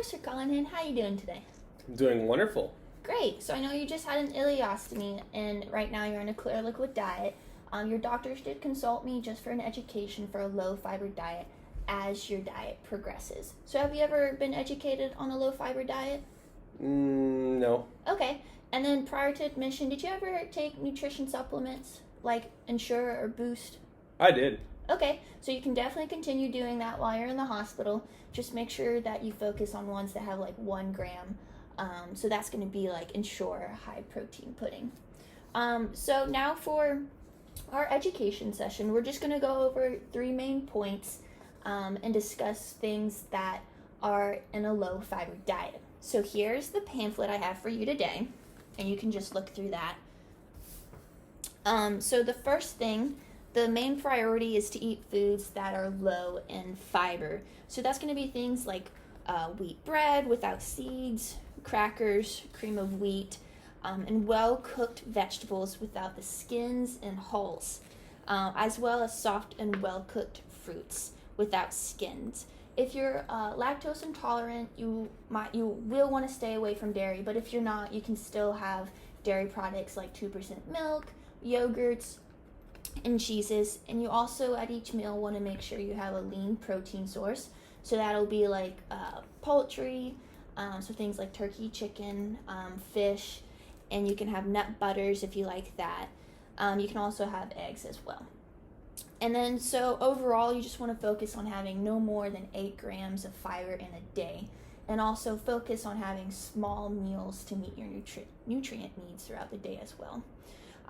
Hi, Mr. Cullenhan. How you doing today? I'm doing wonderful. Great. So I know you just had an ileostomy, and right now you're on a clear liquid diet. Your doctors did consult me just for an education for a low fiber diet as your diet progresses. So have you ever been educated on a low fiber diet? No. Okay. And then prior to admission, did you ever take nutrition supplements like Ensure or Boost? I did. Okay, so you can definitely continue doing that while you're in the hospital. Just make sure that you focus on ones that have like 1 gram. So that's going to be like Ensure high protein pudding. So now for our education session, we're just going to go over 3 main points and discuss things that are in a low fiber diet. So here's the pamphlet I have for you today, and you can just look through that. So the first thing, the main priority is to eat foods that are low in fiber. So that's going to be things like wheat bread without seeds, crackers, cream of wheat, and well-cooked vegetables without the skins and hulls, as well as soft and well-cooked fruits without skins. If you're lactose intolerant, you will want to stay away from dairy, but if you're not, you can still have dairy products like 2% milk, yogurts, and cheeses. And you also at each meal want to make sure you have a lean protein source, so that'll be like poultry, so things like turkey, chicken, fish, and you can have nut butters if you like that. You can also have eggs as well. And then so overall you just want to focus on having no more than 8 grams of fiber in a day, and also focus on having small meals to meet your nutrient needs throughout the day as well.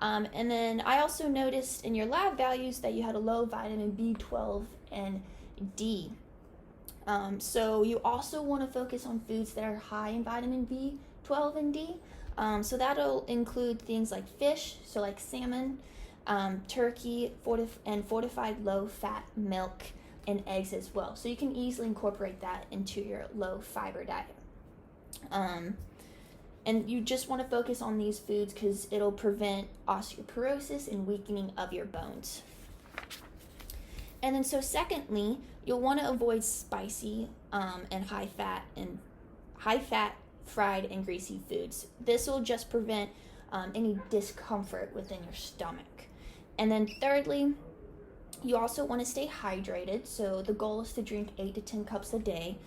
And then I also noticed in your lab values that you had a low vitamin B12 and D. So you also want to focus on foods that are high in vitamin B12 and D. So that'll include things like fish, so like salmon, turkey, and fortified low-fat milk, and eggs as well. So you can easily incorporate that into your low-fiber diet. And you just want to focus on these foods because it'll prevent osteoporosis and weakening of your bones. And then so secondly, you'll want to avoid spicy and high fat fried and greasy foods. This will just prevent any discomfort within your stomach. And then thirdly, you also want to stay hydrated. So the goal is to drink 8 to 10 cups a day.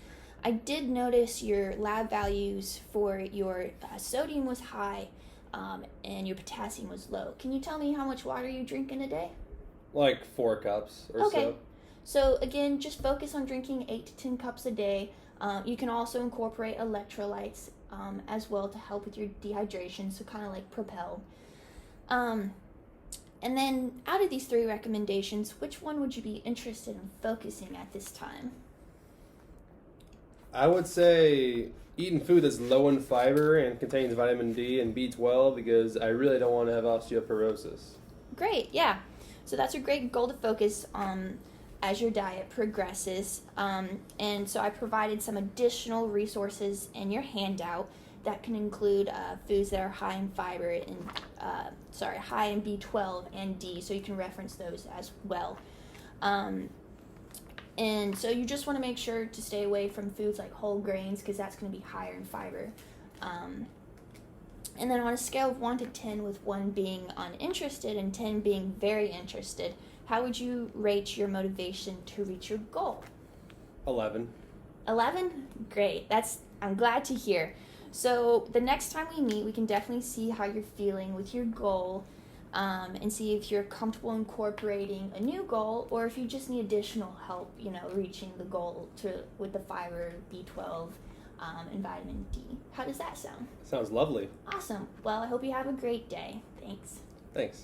I did notice your lab values for your sodium was high and your potassium was low. Can you tell me how much water you drink in a day? Like 4 cups or so. So again, just focus on drinking 8 to 10 cups a day. You can also incorporate electrolytes as well to help with your dehydration, so kind of like Propel. And then out of these 3 recommendations, which one would you be interested in focusing at this time? I would say eating food that's low in fiber and contains vitamin D and B12 because I really don't want to have osteoporosis. Great, yeah. So that's a great goal to focus on as your diet progresses. And so I provided some additional resources in your handout that can include foods that are high in fiber and high in B12 and D, so you can reference those as well. And so you just want to make sure to stay away from foods like whole grains because that's going to be higher in fiber. And then on a scale of 1 to 10, with 1 being uninterested and 10 being very interested, how would you rate your motivation to reach your goal? 11. 11? Great. I'm glad to hear. So the next time we meet, we can definitely see how you're feeling with your goal and see if you're comfortable incorporating a new goal or if you just need additional help, reaching the goal with the fiber, B12, and vitamin D. How does that sound? Sounds lovely. Awesome. Well, I hope you have a great day. Thanks. Thanks.